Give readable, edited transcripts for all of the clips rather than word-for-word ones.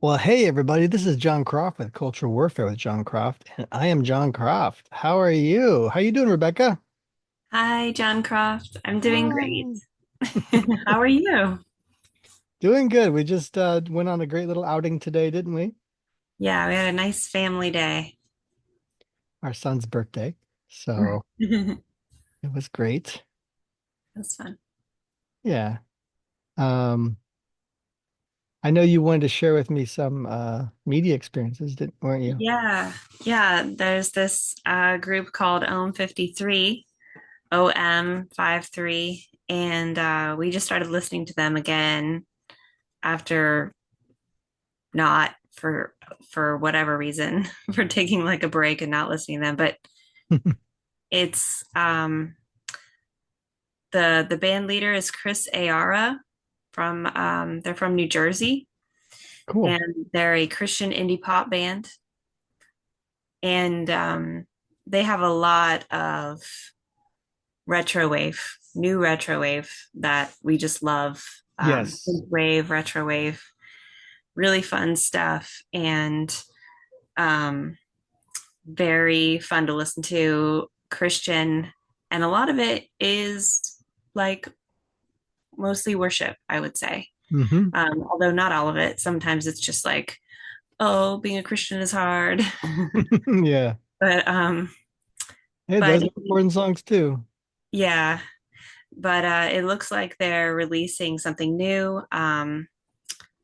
Well, hey everybody, this is Jon Croft with Cultural Warfare with Jon Croft, and I am Jon Croft. How are you? How you doing, Rebecca? Hi, Jon Croft. I'm doing great. Hi. How are you? Doing good. We just went on a great little outing today, didn't we? Yeah, we had a nice family day. Our son's birthday. So That's it was great. fun. Yeah. Um, I know you wanted to share with me some media experiences, didn't weren't you? Yeah, yeah. There's this group called OM53, OM53, and we just started listening to them again after not for whatever reason for taking like a break and not listening to them. But it's the band leader is Chris Ayara from they're from New Jersey, Cool. and they're a Christian indie pop band, and they have a lot of retro wave, new retro wave that we just love. Yes. Wave, retro wave, really fun stuff, and um, very fun to listen to. Christian, and a lot of it is like mostly worship, I would say. Mm-hmm. Although not all of it. Sometimes it's just like, oh, being a Christian is hard. Yeah. but Hey, but those are important songs too. yeah, but it looks like they're releasing something new.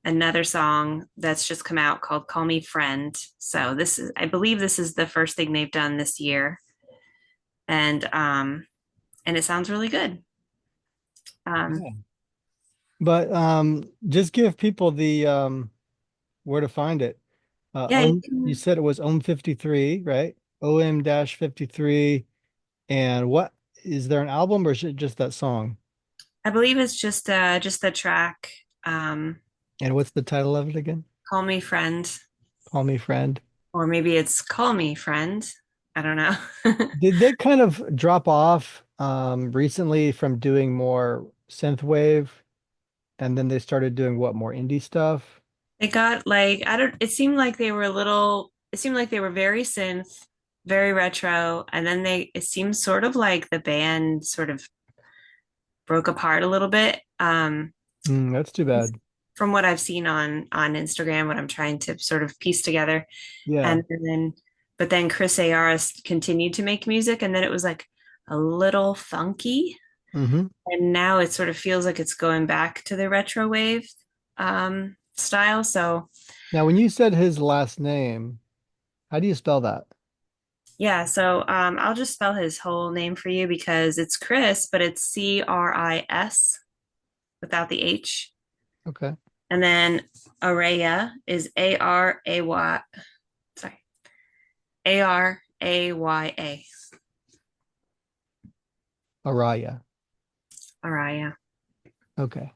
Another song that's just come out called "Call Me Friend." So this is, I believe, this is the first thing they've done this year, and and it sounds really good. Um, Yeah. But just give people the where to find it. yeah, You said it was OM 53, right? OM dash 53. And what is there an album or is it just that song? I believe it's just the track. Um, And what's the title of it again? "Call Me Friend," Call Me Friend. or maybe it's "Call Me Friend." I don't know. Did they kind of drop off recently from doing more synthwave and then they started doing what, more indie stuff? It got like, I don't, it seemed like they were a little, it seemed like they were very synth, very retro, and then it seemed sort of like the band sort of broke apart a little bit. That's too bad. From what I've seen on Instagram, what I'm trying to sort of piece together. Yeah. And then but then Chris Ayaris continued to make music, and then it was like a little funky. hmm And now it sort of feels like it's going back to the retro wave style. So Now, when you said his last name, how do you spell that? yeah, so I'll just spell his whole name for you because it's Chris, but it's Chris without the H. Okay. And then Araya is Aray, sorry, Araya. Araya. Araya. Okay.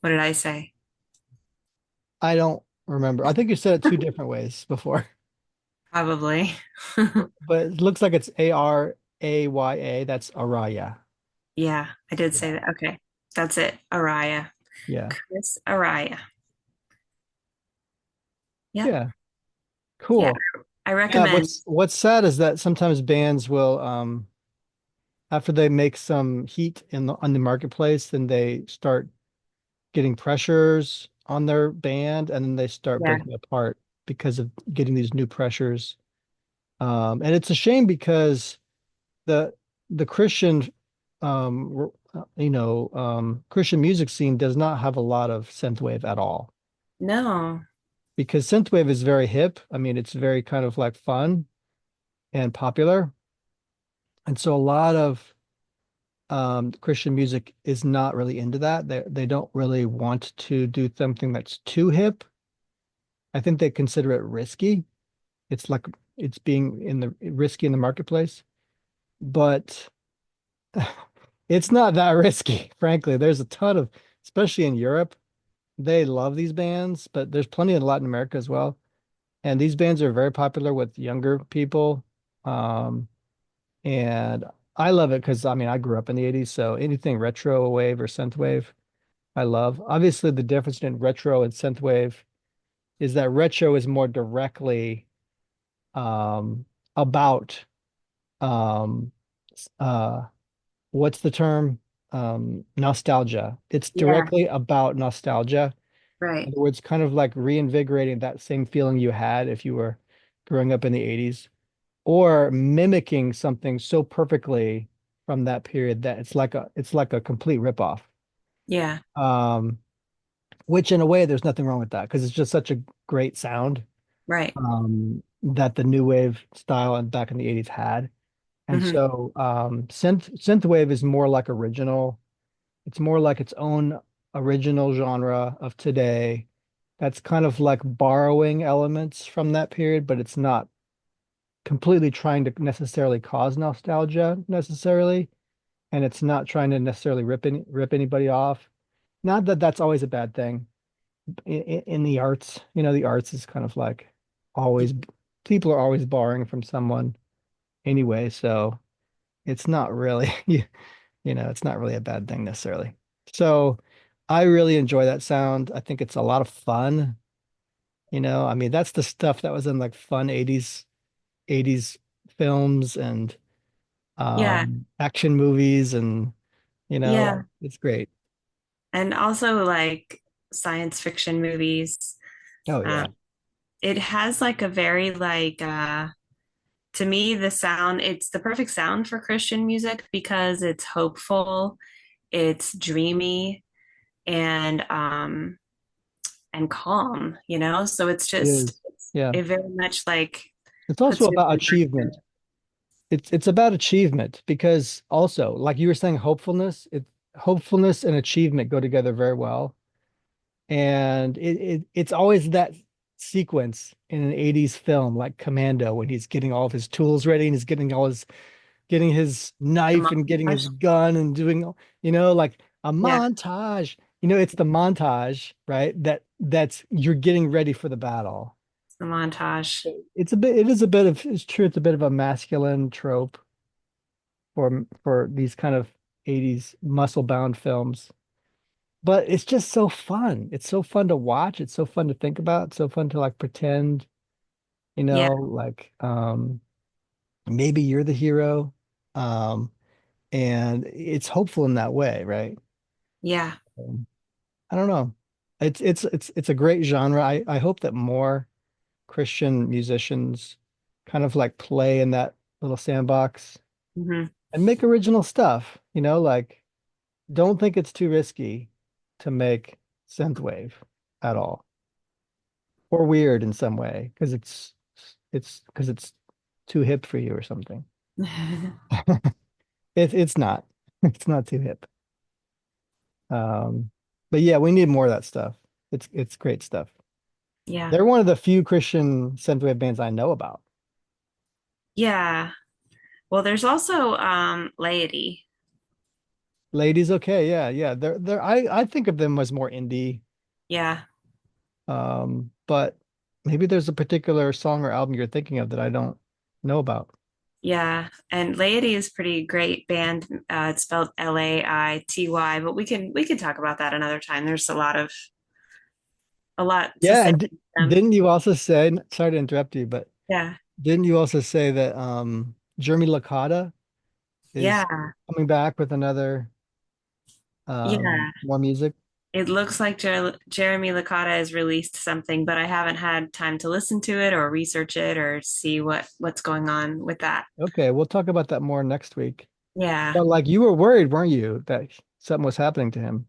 What did I say? I don't remember. I think you said it two different ways before, Probably. but it looks like it's Araya. That's Araya. Yeah, I did say Yeah. that. Okay. That's it. Araya. Yeah. Chris Araya. Yep. Yeah. Yeah. Cool. I Yeah. recommend. What's sad is that sometimes bands will after they make some heat on the marketplace, then they start getting pressures on their band and then they start Yeah. breaking apart because of getting these new pressures. And it's a shame because the the Christian Christian music scene does not have a lot of synthwave at all No. because synthwave is very hip. I mean, it's very kind of like fun and popular. And so a lot of Christian music is not really into that. They don't really want to do something that's too hip. I think they consider it risky. It's like it's being in the risky in the marketplace, but it's not that risky, frankly. There's a ton of, especially in Europe, they love these bands, but there's plenty in Latin America as well. And these bands are very popular with younger people. Um, and I love it because I mean I grew up in the 80s, so anything retro wave or synth wave, I love. Obviously, the difference in retro and synth wave is that retro is more directly about um uh what's the term? Nostalgia. It's Yeah, directly about nostalgia. In right. other words, kind of like reinvigorating that same feeling you had if you were growing up in the 80s, or mimicking something so perfectly from that period that it's like a complete ripoff. Yeah, Um, which in a way there's nothing wrong with that because it's just such a great sound right. that the new wave style and back in the 80s had. And Hmm. so synthwave is more like original. It's more like its own original genre of today. That's kind of like borrowing elements from that period, but it's not completely trying to necessarily cause nostalgia necessarily, and it's not trying to necessarily rip anybody off. Not that that's always a bad thing in the arts. The arts is kind of like always people are always borrowing from someone anyway, so it's not really it's not really a bad thing necessarily. So I really enjoy that sound. I think it's a lot of fun. I mean, that's the stuff that was in like fun 80s films and Yeah, action movies and like yeah. it's great. And also like science fiction movies. Oh Um, yeah. it has like a very like to me the sound, it's the perfect sound for Christian music because it's hopeful, it's dreamy and calm, you know? So it's It just is. Yeah. it very much like It's puts also you about in achievement. perspective. It's about achievement because also, like you were saying, hopefulness and achievement go together very well. And it's always that sequence in an 80s film like Commando when he's getting all of his tools ready and he's getting his The knife and getting his montage, gun and doing, like a yeah, montage. It's the montage, right? That's you're getting ready for the battle. the montage. It's true, it's a bit of a masculine trope for these kind of 80s muscle-bound films. But it's just so fun. It's so fun to watch. It's so fun to think about. It's so fun to like pretend, Yeah, like maybe you're the hero. Um, and it's hopeful in that way, right? yeah. Um, I don't know. It's a great genre. I hope that more Christian musicians kind of like play in that little sandbox Hmm. and make original stuff, like don't think it's too risky to make synthwave at all or weird in some way because it's too hip for you or something. It's not. It's not too hip. Um, but yeah, we need more of that stuff. It's great stuff. Yeah, They're one of the few Christian synthwave bands I know about. yeah. Well, there's also Laity. Ladies, okay, yeah, yeah. I think of them as more indie. Yeah, But maybe there's a particular song or album you're thinking of that I don't know about. yeah. And Laity is pretty great band. It's spelled Laity, but we can talk about that another time. There's a lot to Yeah, say and about them. didn't you also say, sorry to interrupt you, but Yeah, didn't you also say that Jeremy Licata is yeah, coming back with another yeah. more music? It looks like Jeremy Licata has released something, but I haven't had time to listen to it or research it or see what's going on with that. Okay, we'll talk about that more next week. Yeah. But like you were worried, weren't you, that something was happening to him?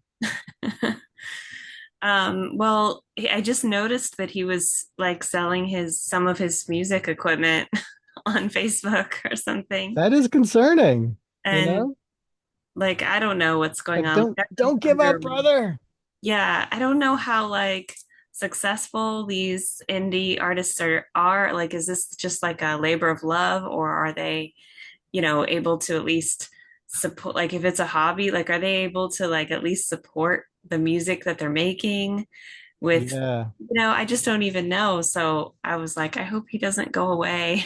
Well, I just noticed that he was like selling his some of his music equipment on Facebook or something. That is concerning, you And know? like I don't know what's going Like on. don't give up, brother. Yeah, I don't know how like successful these indie artists are. Like, is this just like a labor of love, or are they, able to at least support, like if it's a hobby, like are they able to like at least support the music that they're making with, Yeah. I just don't even know. So I was like, I hope he doesn't go away.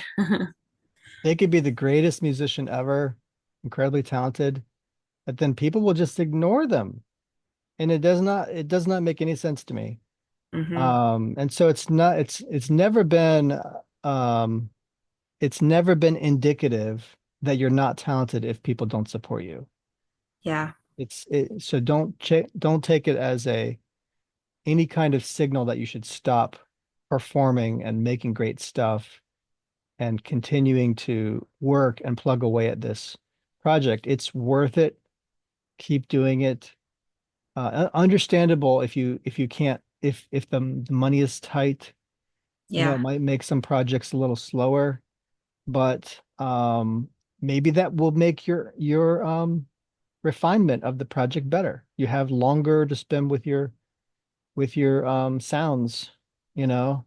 They could be the greatest musician ever, incredibly talented, but then people will just ignore them. And it does not make any sense to me. Hmm. And so um it's never been indicative that you're not talented if people don't support you. Yeah. So don't take it as a any kind of signal that you should stop performing and making great stuff and continuing to work and plug away at this project. It's worth it. Keep doing it. Understandable if you can't if the money is tight, it Yeah. might make some projects a little slower, but maybe that will make your refinement of the project better. You have longer to spend with your sounds, you know,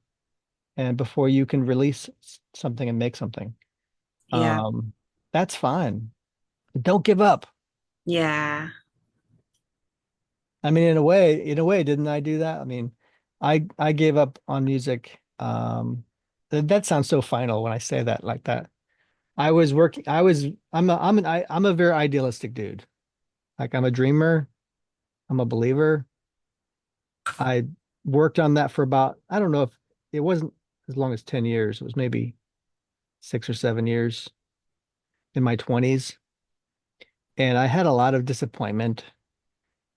and before you can release something and make something. Yeah. Um, that's fine. Don't give up. Yeah. I mean, in a way, didn't I do that? I mean, I gave up on music. That sounds so final when I say that like that. I was working. I'm a very idealistic dude. Like I'm a dreamer. I'm a believer. I worked on that for about, I don't know if it wasn't as long as 10 years. It was maybe 6 or 7 years in my 20s. And I had a lot of disappointment.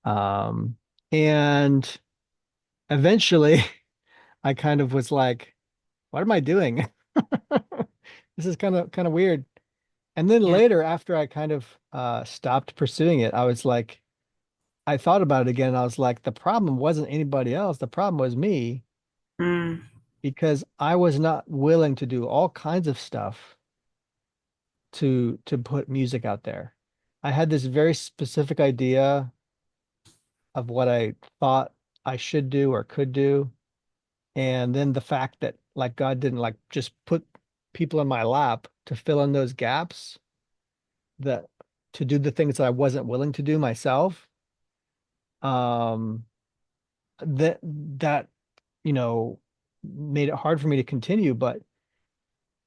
And eventually I kind of was like, what am I doing? This is kind of weird. And then Yeah. later, after I kind of stopped pursuing it, I was like, I thought about it again. And I was like, the problem wasn't anybody else. The problem was me Mm. because I was not willing to do all kinds of stuff to put music out there. I had this very specific idea of what I thought I should do or could do. And then the fact that like God didn't like just put people in my lap to fill in those gaps that to do the things that I wasn't willing to do myself. Um, that you know made it hard for me to continue. But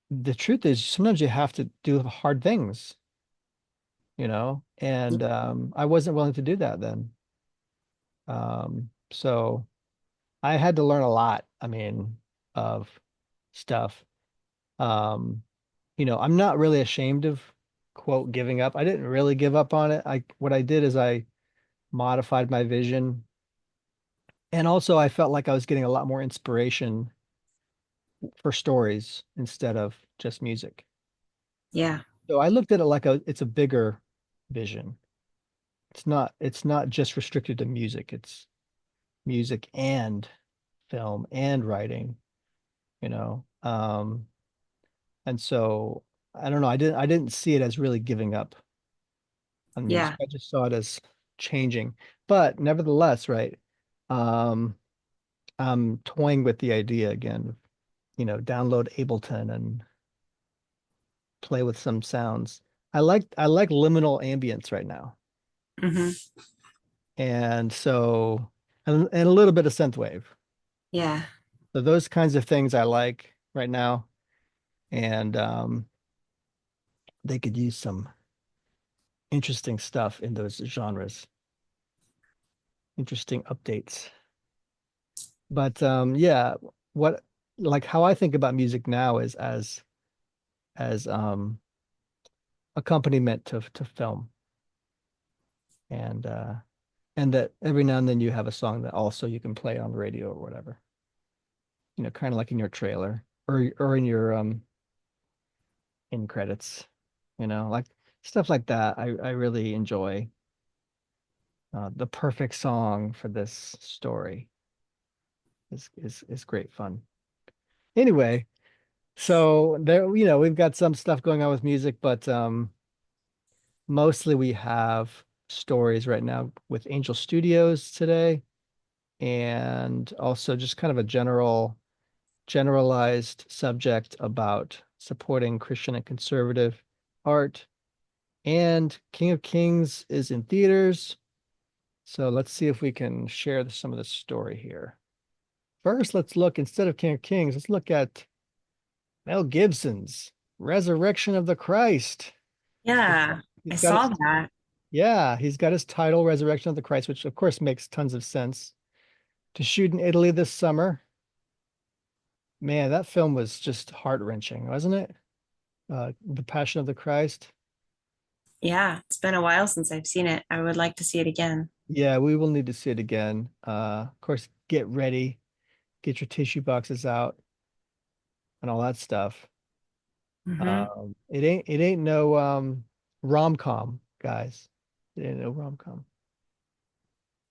the truth is, sometimes you have to do hard things, and I wasn't willing to do that then. So I had to learn a lot. I mean, of stuff. Um, I'm not really ashamed of quote giving up. I didn't really give up on it. What I did is I modified my vision. And also I felt like I was getting a lot more inspiration for stories instead of just music. Yeah. So I looked at it like it's a bigger vision. It's not just restricted to music. It's music and film and writing, you know. And so I don't know, I didn't see it as really giving up on music. Yeah. I just saw it as changing. But nevertheless, right, um, I'm toying with the idea again, download Ableton and play with some sounds. I like liminal ambience right now. Hmm. And so and a little bit of synthwave. Yeah. So those kinds of things I like right now. And they could use some interesting stuff in those genres, interesting updates. But yeah, what like how I think about music now is as accompaniment to film. And and that every now and then you have a song that also you can play on the radio or whatever, kind of like in your trailer or in your in credits, like stuff like that. I really enjoy the perfect song for this story is great fun. Anyway, so there, we've got some stuff going on with music, but mostly we have stories right now with Angel Studios today, and also just kind of a generalized subject about supporting Christian and conservative art. And King of Kings is in theaters. So let's see if we can share some of the story here. First, let's look, instead of King of Kings, let's look at Mel Gibson's Resurrection of the Christ. He's got, Yeah. I he's got saw his, that. yeah, he's got his title, Resurrection of the Christ, which of course makes tons of sense. to shoot in Italy this summer. Man, that film was just heart-wrenching, wasn't it? The Passion of the Christ. Yeah, it's been a while since I've seen it. I would like to see it again. Yeah, we will need to see it again. Of course, get ready, get your tissue boxes out and all that stuff. Hmm. It ain't no rom-com, guys. It ain't no rom-com.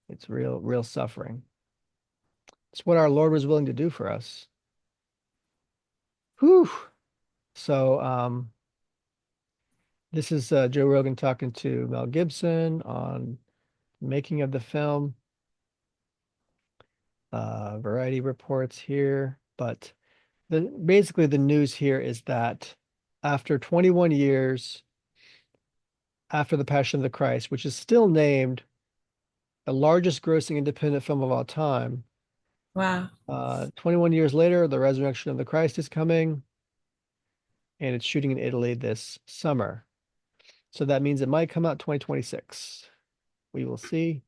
It's real suffering. It's what our Lord was willing to do for us. Whew. So this is Joe Rogan talking to Mel Gibson on making of the film. Variety reports here, but basically the news here is that after 21 years after the Passion of the Christ, which is still named the largest grossing independent film of all time, Wow. 21 years later, the Resurrection of the Christ is coming, and it's shooting in Italy this summer. So that means it might come out 2026. We will see,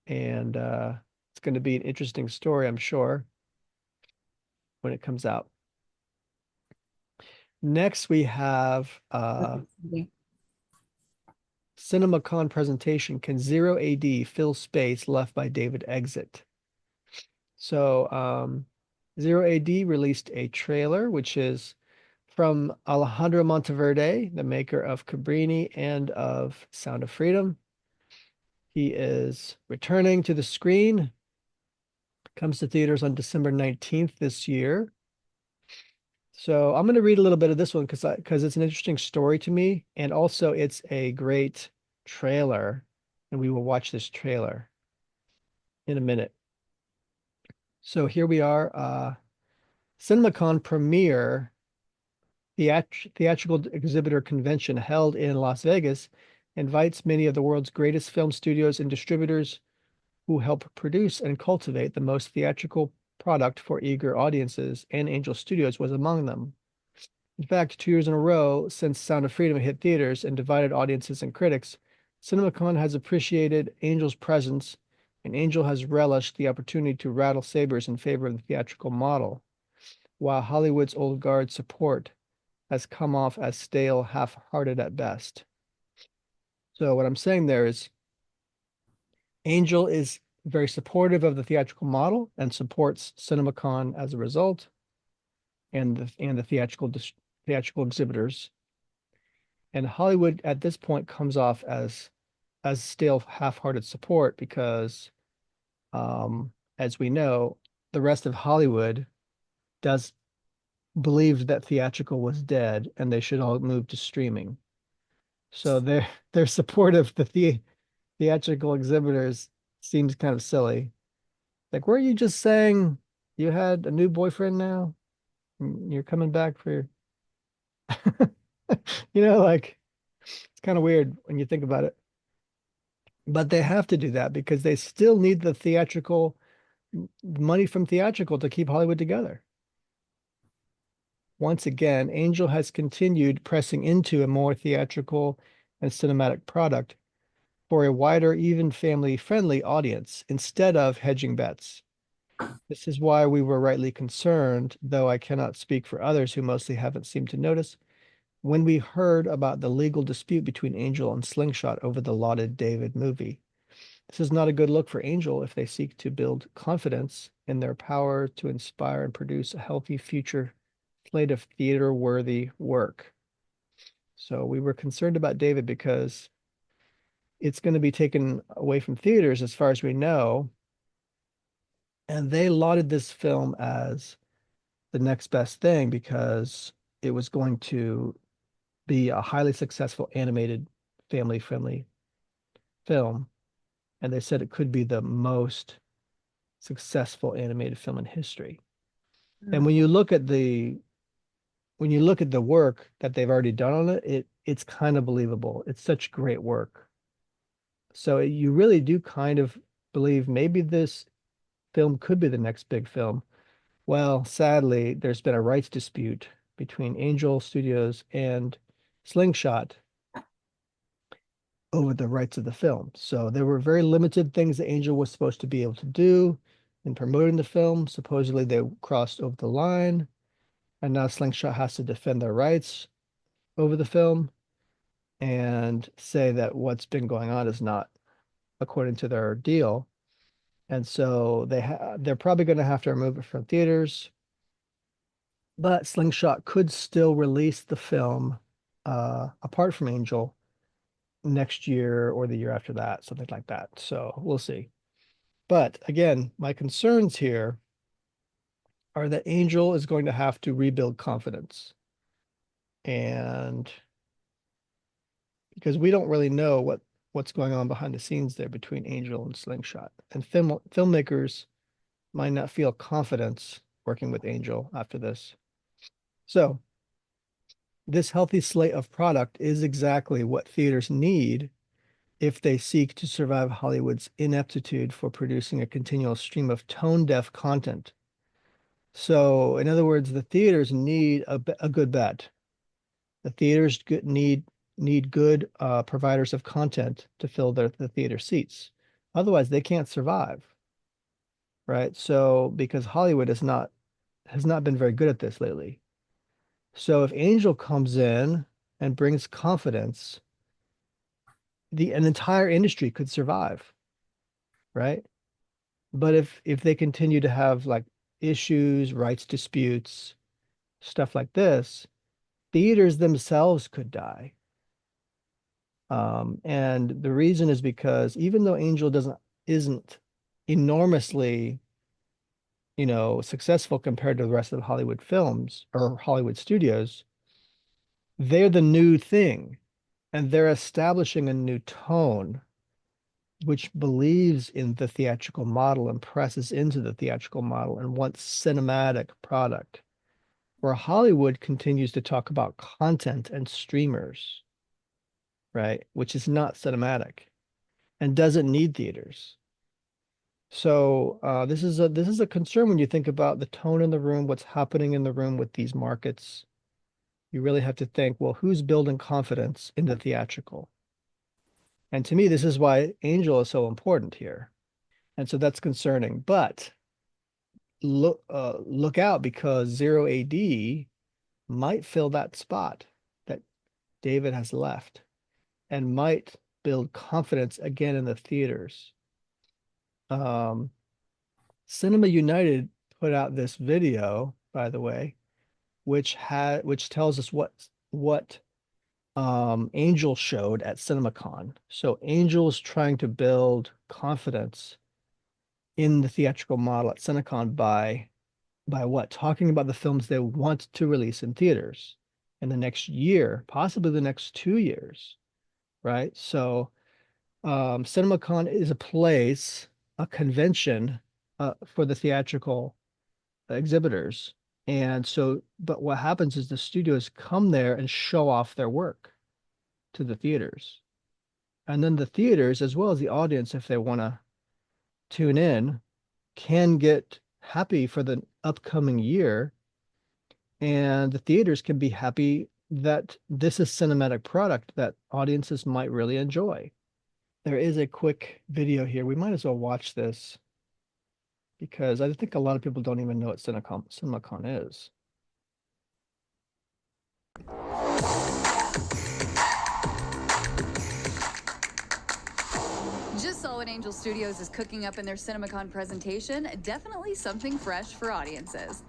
and it's going to be an interesting story, I'm sure, when it comes out. Next, we have CinemaCon presentation. Can Zero AD fill space left by David exit? So, Zero AD released a trailer, which is from Alejandro Monteverde, the maker of Cabrini and of Sound of Freedom. He is returning to the screen, comes to theaters on December 19th this year. So I'm going to read a little bit of this one because it's an interesting story to me, and also it's a great trailer, and we will watch this trailer in a minute. So here we are, CinemaCon premiere theatrical exhibitor convention held in Las Vegas invites many of the world's greatest film studios and distributors who help produce and cultivate the most theatrical product for eager audiences, and Angel Studios was among them. In fact, 2 years in a row since Sound of Freedom hit theaters and divided audiences and critics, CinemaCon has appreciated Angel's presence, and Angel has relished the opportunity to rattle sabers in favor of the theatrical model, while Hollywood's old guard support has come off as stale, half-hearted at best. So what I'm saying there is Angel is very supportive of the theatrical model and supports CinemaCon as a result, and the theatrical exhibitors. And Hollywood at this point comes off as stale, half-hearted support because, as we know, the rest of Hollywood does believed that theatrical was dead and they should all move to streaming. So their support of the theatrical exhibitors seems kind of silly. Like, were you just saying you had a new boyfriend now? You're coming back for like it's kind of weird when you think about it. But they have to do that because they still need the theatrical money from theatrical to keep Hollywood together. Once again, Angel has continued pressing into a more theatrical and cinematic product for a wider, even family-friendly audience instead of hedging bets. This is why we were rightly concerned, though I cannot speak for others who mostly haven't seemed to notice, when we heard about the legal dispute between Angel and Slingshot over the lauded David movie. This is not a good look for Angel if they seek to build confidence in their power to inspire and produce a healthy future slate of theater-worthy work. So we were concerned about David because it's going to be taken away from theaters as far as we know. And they lauded this film as the next best thing because it was going to be a highly successful animated family-friendly film. And they said it could be the most successful animated film in history. And when you look at the work that they've already done on it, it's kind of believable. It's such great work. So you really do kind of believe maybe this film could be the next big film. Well, sadly, there's been a rights dispute between Angel Studios and Slingshot. over the rights of the film. So there were very limited things that Angel was supposed to be able to do in promoting the film. Supposedly they crossed over the line, and now Slingshot has to defend their rights over the film and say that what's been going on is not according to their deal. And so they're probably going to have to remove it from theaters. But Slingshot could still release the film apart from Angel next year or the year after that, something like that. So we'll see. But again, my concerns here are that Angel is going to have to rebuild confidence. And because we don't really know what's going on behind the scenes there between Angel and Slingshot. And filmmakers might not feel confidence working with Angel after this. So this healthy slate of product is exactly what theaters need if they seek to survive Hollywood's ineptitude for producing a continual stream of tone-deaf content. So, in other words, the theaters need a good bet. The theaters need good providers of content to fill the theater seats. Otherwise, they can't survive, right? So, because Hollywood has not been very good at this lately. So, if Angel comes in and brings confidence, an entire industry could survive, right? But if they continue to have like issues, rights disputes, stuff like this, theaters themselves could die. And the reason is because even though Angel isn't enormously, successful compared to the rest of the Hollywood films or Hollywood studios, they're the new thing, and they're establishing a new tone which believes in the theatrical model and presses into the theatrical model and wants cinematic product, where Hollywood continues to talk about content and streamers, right? Which is not cinematic and doesn't need theaters. So this is a concern when you think about the tone in the room, what's happening in the room with these markets. You really have to think, well, who's building confidence in the theatrical? And to me, this is why Angel is so important here. And so that's concerning. But look out, because Zero AD might fill that spot that David has left and might build confidence again in the theaters. Cinema United put out this video, by the way, which tells us what Angel showed at CinemaCon. So Angel is trying to build confidence in the theatrical model at CinemaCon by what? Talking about the films they want to release in theaters in the next year, possibly the next 2 years, right? So CinemaCon is a convention for the theatrical exhibitors. And so, but what happens is the studios come there and show off their work to the theaters. And then the theaters, as well as the audience, if they want to tune in, can get happy for the upcoming year. And the theaters can be happy that this is cinematic product that audiences might really enjoy. There is a quick video here. We might as well watch this because I think a lot of people don't even know what CinemaCon is. Just saw what Angel Studios is cooking up in their CinemaCon presentation. Definitely something fresh for audiences.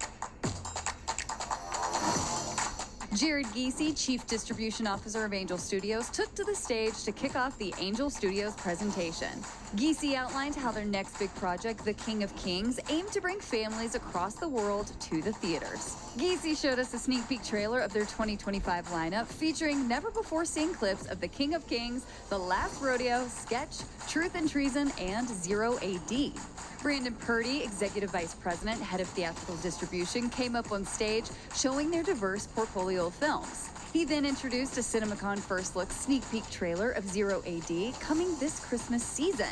Jared Giese, Chief Distribution Officer of Angel Studios, took to the stage to kick off the Angel Studios presentation. Giese outlined how their next big project, The King of Kings, aimed to bring families across the world to the theaters. Giese showed us a sneak peek trailer of their 2025 lineup, featuring never-before-seen clips of The King of Kings, The Last Rodeo, Sketch, Truth and Treason, and Zero AD. Brandon Purdy, Executive Vice President, Head of Theatrical Distribution, came up on stage showing their diverse portfolio of films. He then introduced a CinemaCon First Look sneak peek trailer of Zero AD coming this Christmas season.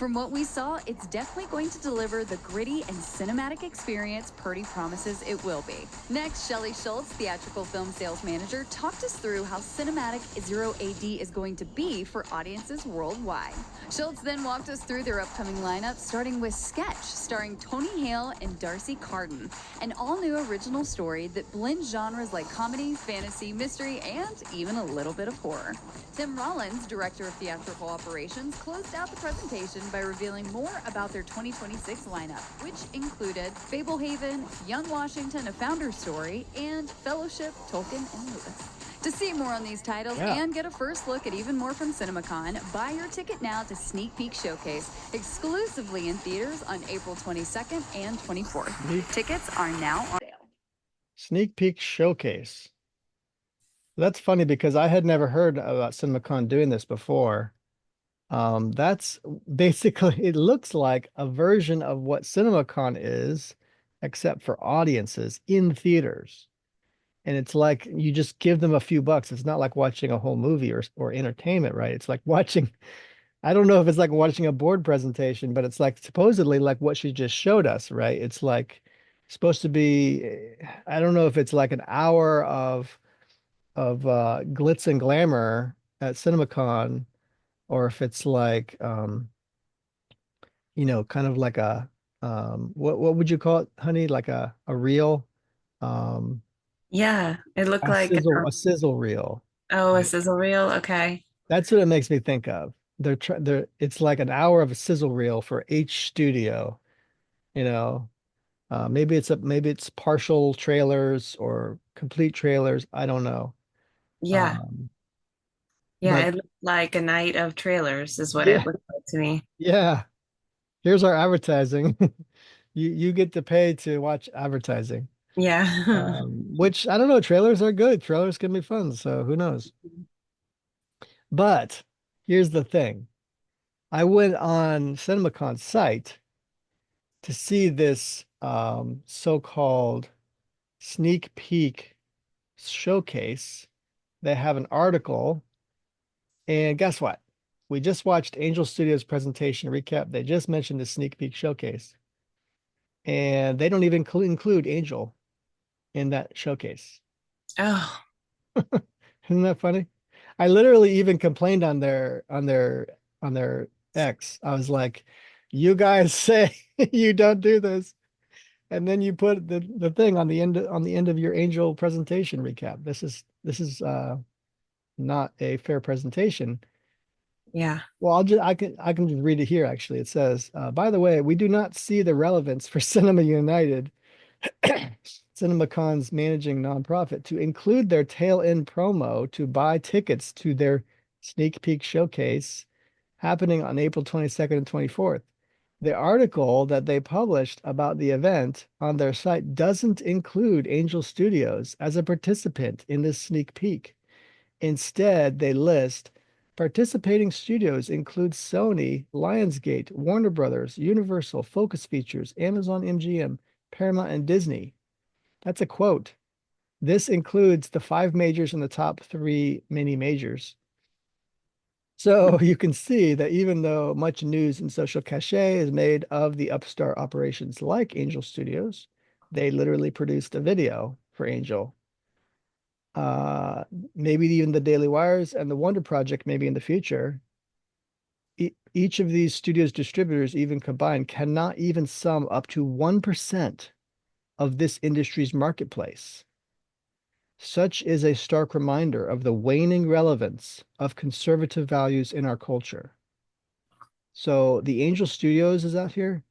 From what we saw, it's definitely going to deliver the gritty and cinematic experience Purdy promises it will be. Next, Shelley Schultz, theatrical film sales manager, talked us through how cinematic Zero AD is going to be for audiences worldwide. Schultz then walked us through their upcoming lineup, starting with Sketch, starring Tony Hale and Darcy Carden, an all-new original story that blends genres like comedy, fantasy, mystery, and even a little bit of horror. Tim Rollins, director of theatrical operations, closed out the presentation by revealing more about their 2026 lineup, which included Fablehaven, Young Washington, A Founder's Story, and Fellowship, Tolkien and Lewis. To see more on these titles and get a first look at even more from CinemaCon, buy your ticket now to Sneak Peek Showcase, exclusively in theaters on April 22nd and 24th. Tickets are now on sale. Sneak Peek Showcase. That's funny because I had never heard about CinemaCon doing this before. That's basically, it looks like a version of what CinemaCon is, except for audiences in theaters. And it's like you just give them a few bucks. It's not like watching a whole movie or entertainment, right? It's like watching, I don't know if it's like watching a board presentation, but it's like supposedly like what she just showed us, right? It's like supposed to be, I don't know if it's like an hour of glitz and glamour at CinemaCon, or if it's like kind of like a what would you call it, honey? Like a reel, um Yeah, it looked like a sizzle reel, oh, a right? sizzle reel. Okay. That's what it makes me think of. It's like an hour of a sizzle reel for each studio, you know. Maybe it's partial trailers or complete trailers. I don't know. Yeah. Um, Yeah, but it looked like a night of trailers is what it yeah, looked like to me. yeah. Here's our advertising. You get to pay to watch advertising. Yeah. Which I don't know, trailers are good. Trailers can be fun, so who knows? But here's the thing. I went on CinemaCon's site to see this so-called sneak peek showcase. They have an article, and guess what? We just watched Angel Studios presentation recap. They just mentioned the sneak peek showcase, and they don't even include Angel in that showcase. Oh, Isn't that funny? I literally even complained on their X. I was like, "You guys say you don't do this, and then you put the thing on the end of your Angel presentation recap. This is not a fair presentation." yeah. Well, I can just read it here. Actually, it says, "By the way, we do not see the relevance for Cinema United, CinemaCon's managing nonprofit, to include their tail end promo to buy tickets to their sneak peek showcase happening on April 22nd and 24th. The article that they published about the event on their site doesn't include Angel Studios as a participant in this sneak peek. Instead, they list participating studios include Sony, Lionsgate, Warner Brothers, Universal, Focus Features, Amazon MGM, Paramount, and Disney." That's a quote. This includes the five majors and the top three mini majors. So you can see that even though much news and social cachet is made of the upstart operations like Angel Studios, they literally produced a video for Angel. Uh, Maybe even the Daily Wires and the Wonder Project, maybe in the future. Each of these studios distributors, even combined, cannot even sum up to 1% of this industry's marketplace. Such is a stark reminder of the waning relevance of conservative values in our culture. So the Angel Studios is out here,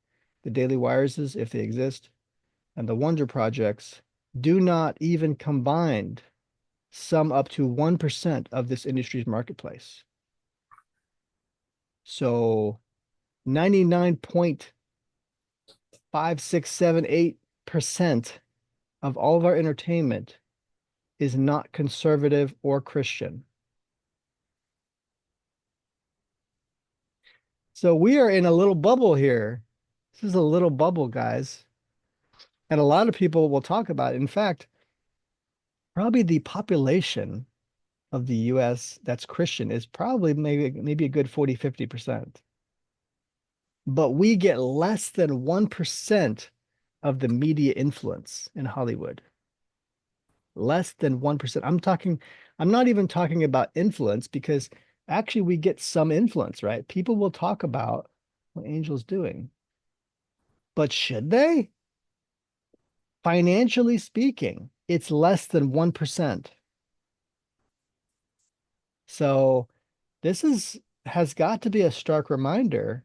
the Daily Wires is, if they exist, and the Wonder Projects do not even combined sum up to 1% of this industry's marketplace. So 99.5678% of all of our entertainment is not conservative or Christian. So we are in a little bubble here. This is a little bubble, guys. And a lot of people will talk about it. In fact, probably the population of the US that's Christian is probably maybe a good 40, 50%. but we get less than 1% of the media influence in Hollywood. Less than 1%. I'm not even talking about influence because actually we get some influence, right? People will talk about what Angel's doing. But should they? Financially speaking, it's less than 1%. So this has got to be a stark reminder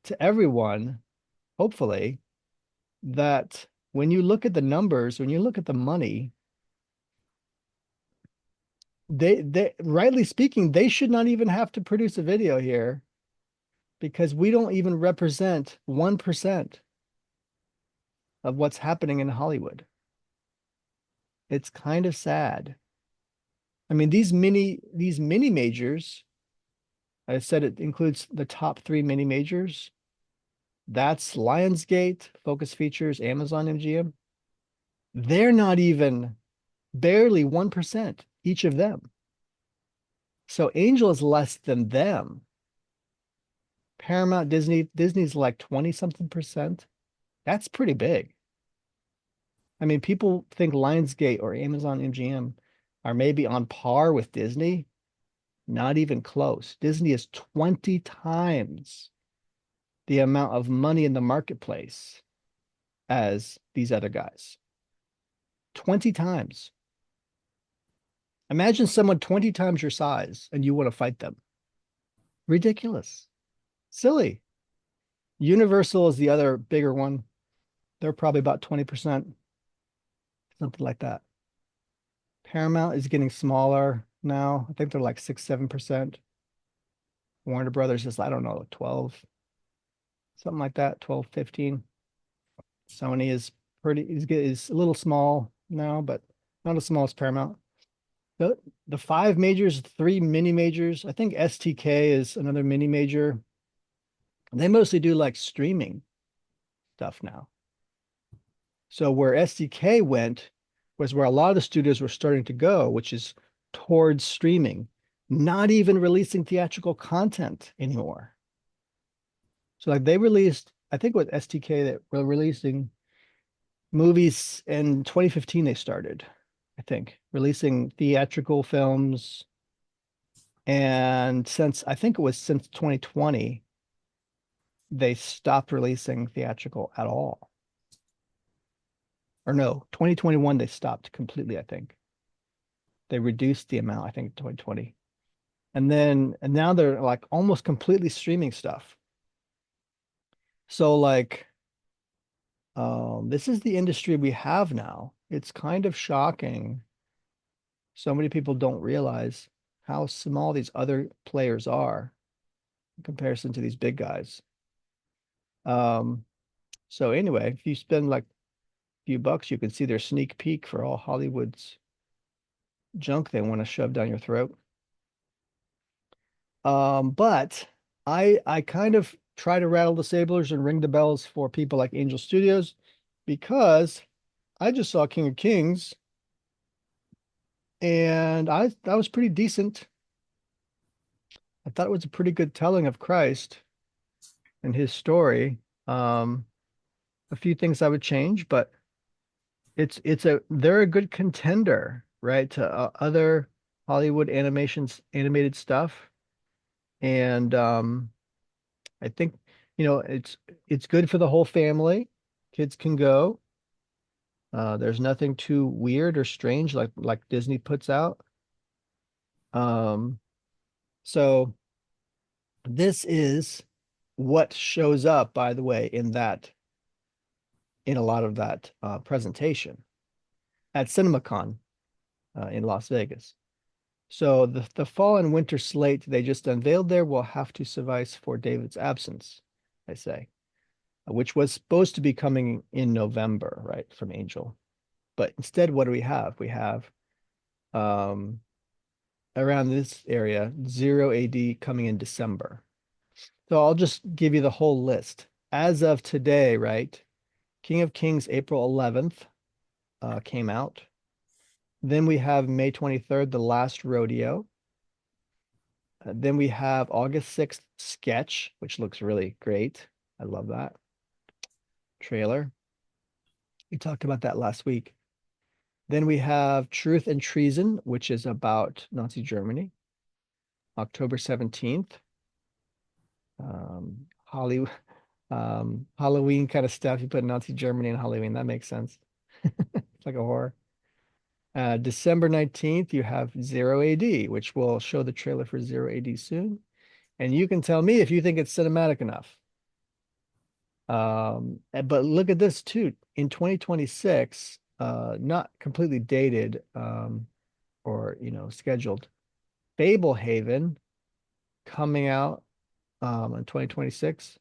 to everyone, hopefully, that when you look at the numbers, when you look at the money, they rightly speaking, they should not even have to produce a video here because we don't even represent 1% of what's happening in Hollywood. It's kind of sad. I mean, these mini majors, I said it includes the top 3 mini majors. That's Lionsgate, Focus Features, Amazon MGM. They're not even barely 1%, each of them. So Angel is less than them. Paramount, Disney's like 20 something percent. That's pretty big. I mean, people think Lionsgate or Amazon MGM are maybe on par with Disney. Not even close. Disney is 20 times the amount of money in the marketplace as these other guys. 20 times. Imagine someone 20 times your size and you want to fight them. Ridiculous. Silly. Universal is the other bigger one. They're probably about 20%, something like that. Paramount is getting smaller now. I think they're like 6, 7%. Warner Brothers is, I don't know, 12, something like that, 12, 15. Sony is a little small now, but not as small as Paramount. The 5 majors, 3 mini majors. I think STK is another mini major. They mostly do like streaming stuff now. So where SDK went was where a lot of the studios were starting to go, which is towards streaming, not even releasing theatrical content anymore. So like they released, I think with STK that were releasing movies in 2015, they started, I think, releasing theatrical films. And I think it was since 2020, they stopped releasing theatrical at all. Or no, 2021, they stopped completely, I think. They reduced the amount, I think, in 2020. And now they're like almost completely streaming stuff. So like, this is the industry we have now. It's kind of shocking. So many people don't realize how small these other players are in comparison to these big guys. So anyway, if you spend like a few bucks, you can see their sneak peek for all Hollywood's junk they want to shove down your throat. But I kind of try to rattle the sablers and ring the bells for people like Angel Studios because I just saw King of Kings and that was pretty decent. I thought it was a pretty good telling of Christ and his story. A few things I would change, but they're a good contender, right, to other Hollywood animated stuff. And I think, it's good for the whole family. Kids can go. There's nothing too weird or strange like Disney puts out. Um, so this is what shows up, by the way, in a lot of that presentation at CinemaCon in Las Vegas. So the fall and winter slate they just unveiled there will have to suffice for David's absence, I say, which was supposed to be coming in November, right, from Angel. But instead, what do we have? We have around this area, Zero AD coming in December. So I'll just give you the whole list. As of today, right, King of Kings, April 11th, came out. Then we have May 23rd, The Last Rodeo. Then we have August 6th, Sketch, which looks really great. I love that trailer. We talked about that last week. Then we have Truth and Treason, which is about Nazi Germany, October 17th. Hollywood, Halloween kind of stuff. You put Nazi Germany and Halloween, that makes sense. It's like a horror. December 19th, you have Zero AD, which will show the trailer for Zero AD soon. And you can tell me if you think it's cinematic enough. But look at this too. In 2026, not completely dated or scheduled. Fablehaven coming out in 2026.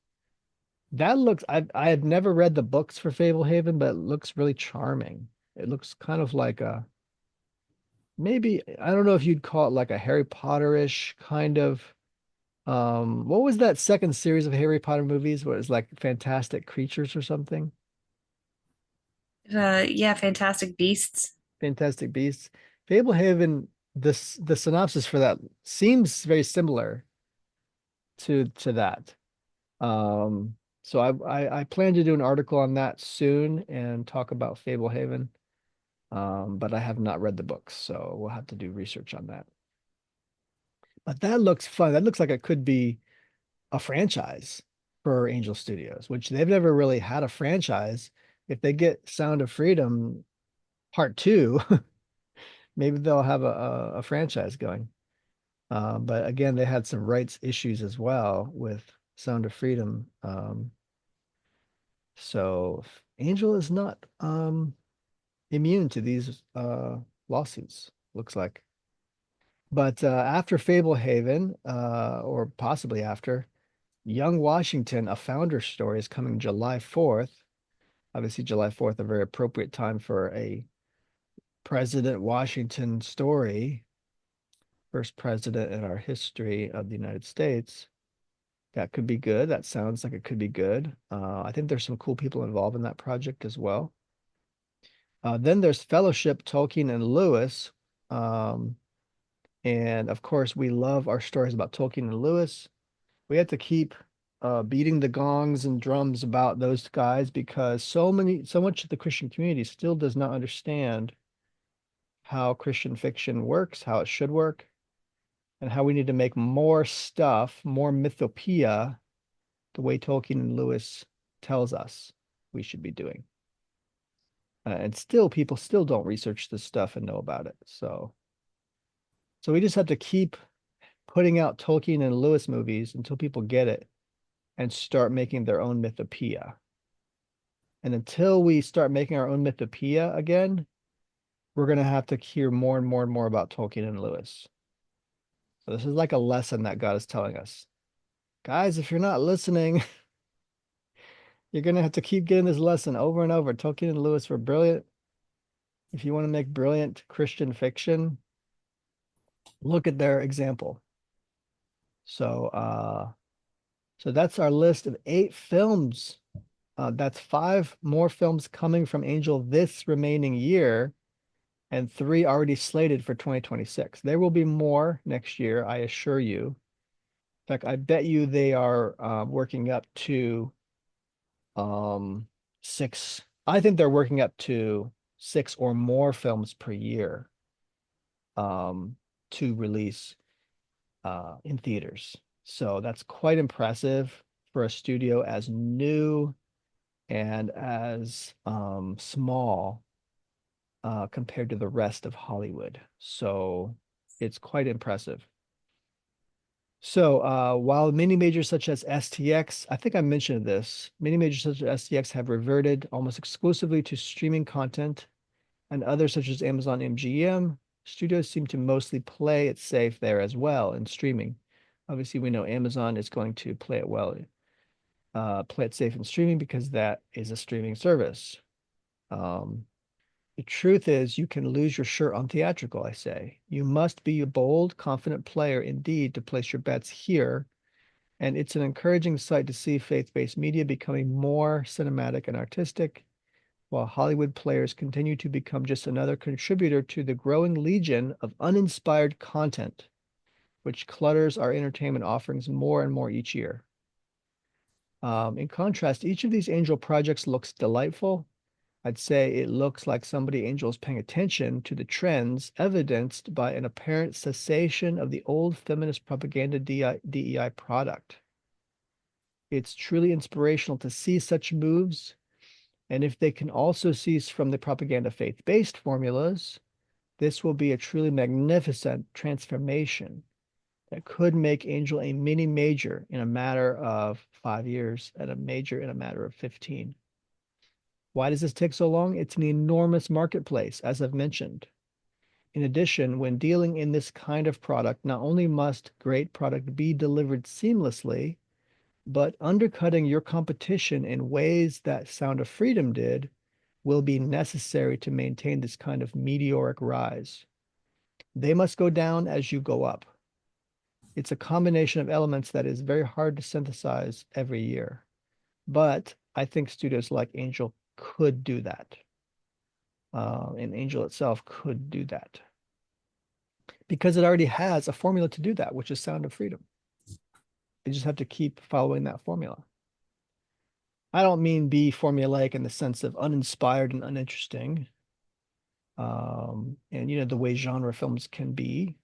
That looks I have never read the books for Fablehaven, but it looks really charming. It looks kind of like a maybe I don't know if you'd call it like a Harry Potter-ish kind of what was that second series of Harry Potter movies where it's like fantastic creatures or something? Yeah, Fantastic Beasts. Fantastic Beasts. Fablehaven, the synopsis for that seems very similar to that. So I plan to do an article on that soon and talk about Fablehaven. But I have not read the books, so we'll have to do research on that. But that looks fun. That looks like it could be a franchise for Angel Studios, which they've never really had a franchise. If they get Sound of Freedom Part Two, maybe they'll have a franchise going. But again, they had some rights issues as well with Sound of Freedom. So Angel is not immune to these lawsuits, looks like. But after Fablehaven, or possibly after, Young Washington, a founder story, is coming July 4th. Obviously, July 4th, a very appropriate time for a President Washington story. First president in our history of the United States. That could be good. That sounds like it could be good. I think there's some cool people involved in that project as well. Then there's Fellowship, Tolkien, and Lewis. And of course, we love our stories about Tolkien and Lewis. We have to keep beating the gongs and drums about those guys because so much of the Christian community still does not understand how Christian fiction works, how it should work, and how we need to make more stuff, more mythopoeia, the way Tolkien and Lewis tells us we should be doing. And still, people still don't research this stuff and know about it. So we just have to keep putting out Tolkien and Lewis movies until people get it and start making their own mythopoeia. And until we start making our own mythopoeia again, we're going to have to hear more and more and more about Tolkien and Lewis. So this is like a lesson that God is telling us. Guys, if you're not listening, you're going to have to keep getting this lesson over and over. Tolkien and Lewis were brilliant. If you want to make brilliant Christian fiction, look at their example. So that's our list of 8 films. That's 5 more films coming from Angel this remaining year, and 3 already slated for 2026. There will be more next year, I assure you. In fact, I bet you they are working up to 6. I think they're working up to 6 or more films per year to release in theaters. So that's quite impressive for a studio as new and as small compared to the rest of Hollywood. So it's quite impressive. So while many majors such as STX, I think I mentioned this, many majors such as STX have reverted almost exclusively to streaming content, and others such as Amazon MGM, studios seem to mostly play it safe there as well in streaming. Obviously, we know Amazon is going to play it well, play it safe in streaming because that is a streaming service. The truth is you can lose your shirt on theatrical, I say. You must be a bold, confident player indeed to place your bets here. And it's an encouraging sight to see faith-based media becoming more cinematic and artistic, while Hollywood players continue to become just another contributor to the growing legion of uninspired content which clutters our entertainment offerings more and more each year. In contrast, each of these angel projects looks delightful. I'd say it looks like somebody angel is paying attention to the trends evidenced by an apparent cessation of the old feminist propaganda DEI product. It's truly inspirational to see such moves. And if they can also cease from the propaganda faith-based formulas, this will be a truly magnificent transformation that could make Angel a mini major in a matter of 5 years and a major in a matter of 15. Why does this take so long? It's an enormous marketplace, as I've mentioned. In addition, when dealing in this kind of product, not only must great product be delivered seamlessly, but undercutting your competition in ways that Sound of Freedom did will be necessary to maintain this kind of meteoric rise. They must go down as you go up. It's a combination of elements that is very hard to synthesize every year. But I think studios like Angel could do that. And Angel itself could do that. Because it already has a formula to do that, which is Sound of Freedom. You just have to keep following that formula. I don't mean be formulaic in the sense of uninspired and uninteresting. And the way genre films can be.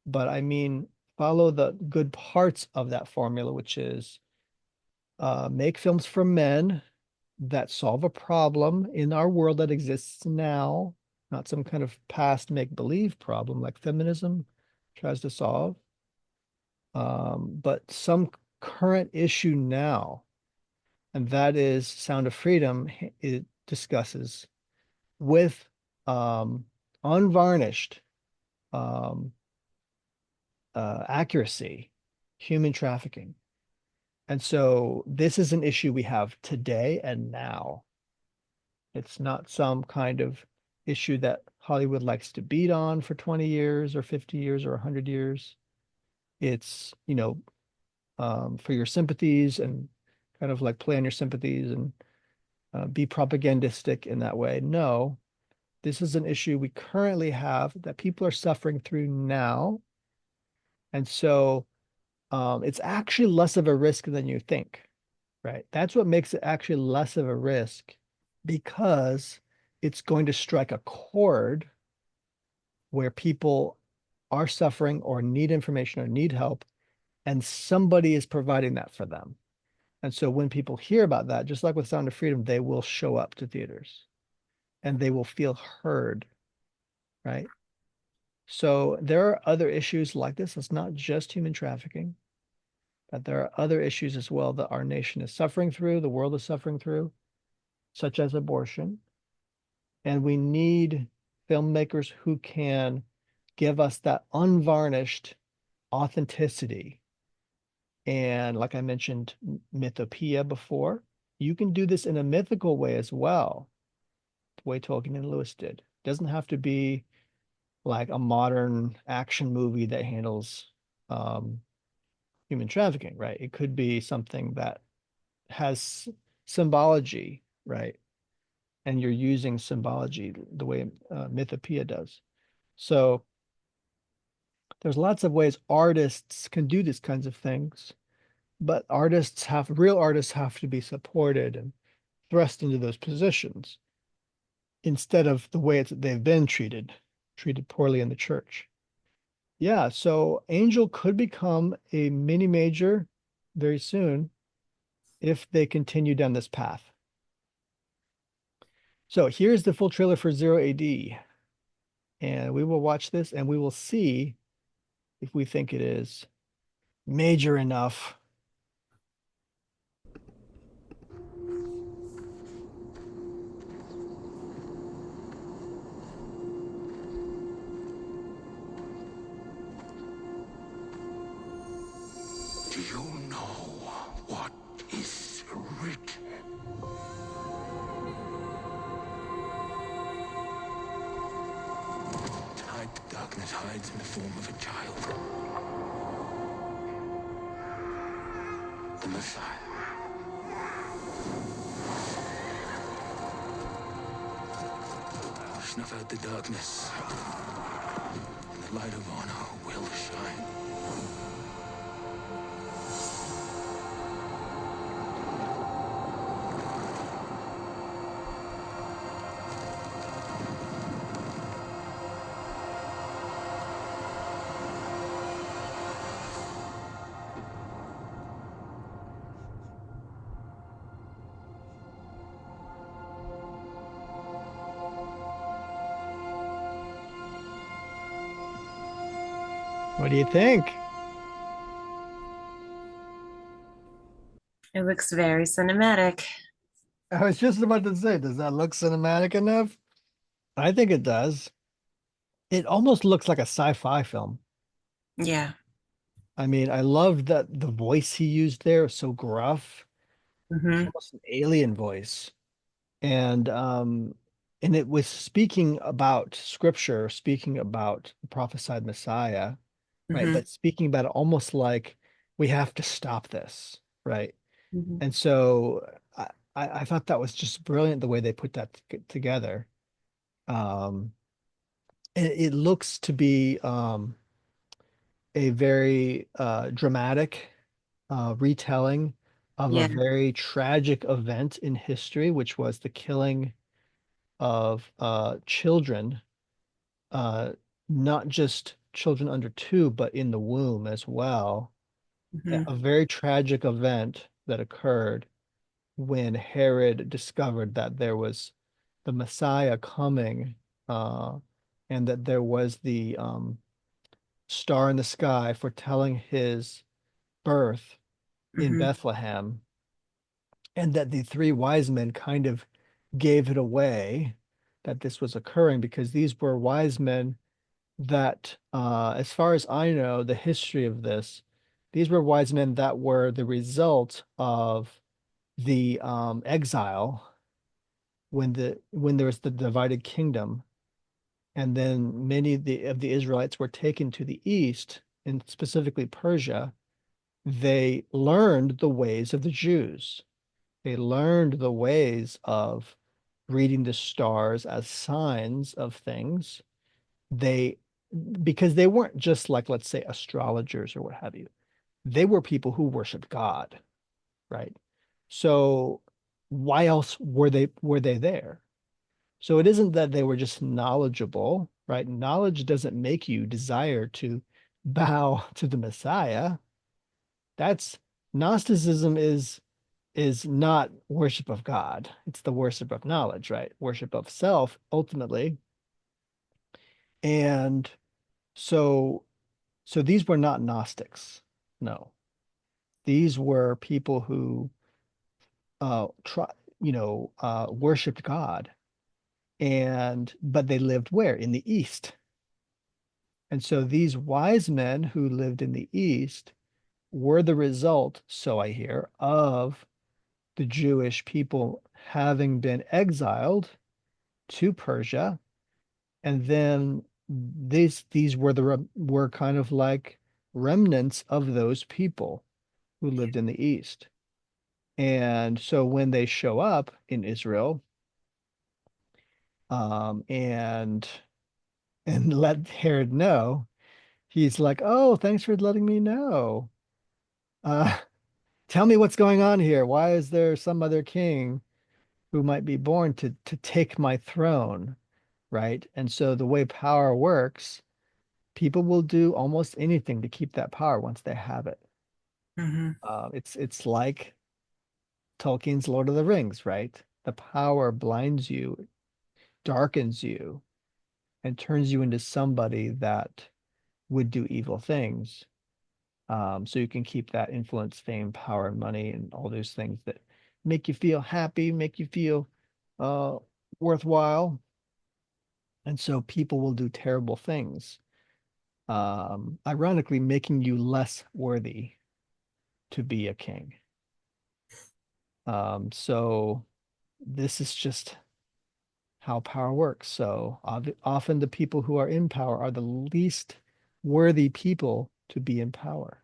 But I mean, follow the good parts of that formula, which is make films for men that solve a problem in our world that exists now, not some kind of past make-believe problem like feminism tries to solve, but some current issue now. And that is Sound of Freedom. It discusses with unvarnished accuracy human trafficking. And so this is an issue we have today and now. It's not some kind of issue that Hollywood likes to beat on for 20 years or 50 years or 100 years. It's, for your sympathies and kind of like play on your sympathies and be propagandistic in that way. No, this is an issue we currently have that people are suffering through now. And so it's actually less of a risk than you think, right? That's what makes it actually less of a risk, because it's going to strike a chord where people are suffering or need information or need help, and somebody is providing that for them. And so when people hear about that, just like with Sound of Freedom, they will show up to theaters and they will feel heard, right? So there are other issues like this. It's not just human trafficking, but there are other issues as well that our nation is suffering through, the world is suffering through, such as abortion. And we need filmmakers who can give us that unvarnished authenticity. And like I mentioned, mythopoeia before, you can do this in a mythical way as well, the way Tolkien and Lewis did. It doesn't have to be like a modern action movie that handles human trafficking, right? It could be something that has symbology, right? And you're using symbology the way mythopoeia does. So there's lots of ways artists can do these kinds of things, but real artists have to be supported and thrust into those positions instead of the way they've been treated poorly in the church. Yeah, so Angel could become a mini major very soon if they continue down this path. So here's the full trailer for Zero AD. And we will watch this and we will see if we think it is major enough. Do you know what is written? Tonight, the darkness hides in the form of a child. The Messiah. Snuff out the darkness, and the light of honor will shine. What do you think? It looks very cinematic. I was just about to say, does that look cinematic enough? I think it does. It almost looks like a sci-fi film. Yeah. I mean, I loved that the voice he used there was so gruff. It's Hmm. almost an alien voice. And and it was speaking about scripture, speaking about the prophesied Messiah, right? Hmm. But speaking about it almost like we have to stop this, right? Hmm. And so I thought that was just brilliant the way they put that together. Um, and it looks to be a very dramatic retelling of a Yeah. very tragic event in history, which was the killing of children, uh, not just children under two, but in the womb as well. Hmm. A very tragic event that occurred when Herod discovered that there was the Messiah coming, uh, and that there was the star in the sky foretelling his birth in Hmm. Bethlehem, and that the three wise men kind of gave it away that this was occurring because these were wise men that, as far as I know, the history of this, these were wise men that were the result of the exile when there was the divided kingdom, and then many of the Israelites were taken to the east, and specifically Persia. They learned the ways of the Jews. They learned the ways of reading the stars as signs of things. They Because they weren't just like, let's say, astrologers or what have you. They were people who worshiped God, right? So why else were they there? So it isn't that they were just knowledgeable, right? Knowledge doesn't make you desire to bow to the Messiah. That's Gnosticism is not worship of God. It's the worship of knowledge, right? Worship of self ultimately. And so so these were not Gnostics. No. These were people who try, worshiped God, and but they lived where? In the East. And so these wise men who lived in the East were the result, so I hear, of the Jewish people having been exiled to Persia, and then these were kind of like remnants of those people who lived in the East. And so when they show up in Israel, and let Herod know, he's like, "Oh, thanks for letting me know. Uh, tell me what's going on here. Why is there some other king who might be born to take my throne?" Right? And so the way power works, people will do almost anything to keep that power once they have it. Hmm. It's like Tolkien's Lord of the Rings, right? The power blinds you, darkens you, and turns you into somebody that would do evil things. So you can keep that influence, fame, power, and money, and all those things that make you feel happy, make you feel uh, worthwhile. And so people will do terrible things, ironically, making you less worthy to be a king. So this is just how power works. So often the people who are in power are the least worthy people to be in power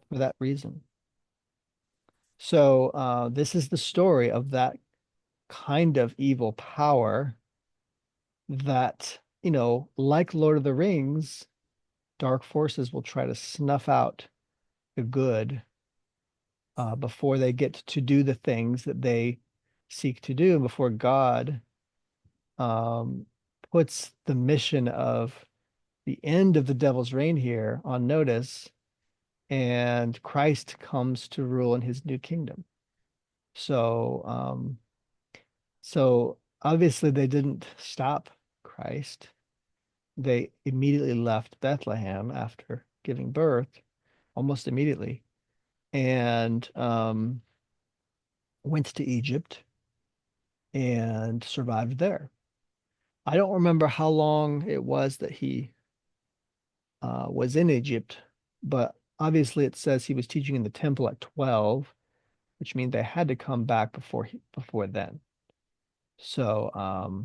for that reason. So this is the story of that kind of evil power that, like Lord of the Rings, dark forces will try to snuff out the good before they get to do the things that they seek to do, before God um, puts the mission of the end of the devil's reign here on notice, and Christ comes to rule in his new kingdom. So, so obviously they didn't stop Christ. they immediately left Bethlehem after giving birth, almost immediately, and went to Egypt and survived there. I don't remember how long it was that he was in Egypt, but obviously it says he was teaching in the temple at 12, which means they had to come back before then. So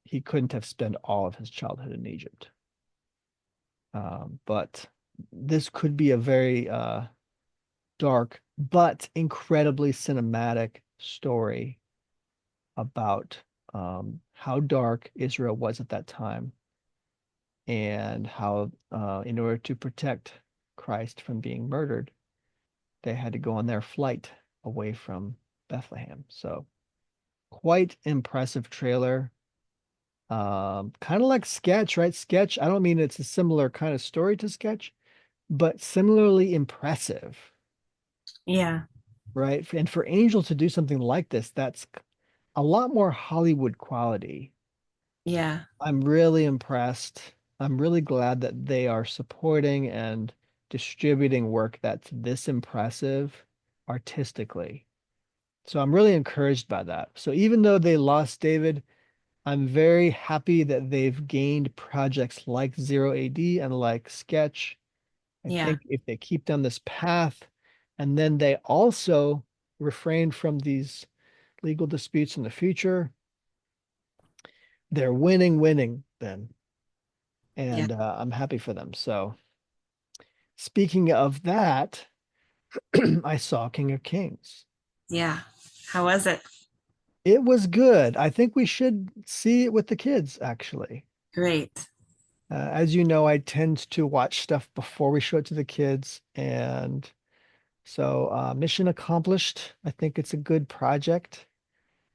he couldn't have spent all of his childhood in Egypt. But this could be a very dark but incredibly cinematic story about how dark Israel was at that time and how, in order to protect Christ from being murdered, they had to go on their flight away from Bethlehem. So, quite impressive trailer. Kind of like Sketch, right? Sketch, I don't mean it's a similar kind of story to Sketch, but similarly impressive, Yeah. right? And for Angel to do something like this, that's a lot more Hollywood quality. Yeah. I'm really impressed. I'm really glad that they are supporting and distributing work that's this impressive artistically. So I'm really encouraged by that. So even though they lost David, I'm very happy that they've gained projects like Zero AD and like Sketch. I Yeah. think if they keep down this path and then they also refrain from these legal disputes in the future, they're winning then. Yeah. And I'm happy for them. So speaking of that, I saw King of Kings. Yeah. How was it? It was good. I think we should see it with the kids, actually. Great. As you know, I tend to watch stuff before we show it to the kids. And so, mission accomplished. I think it's a good project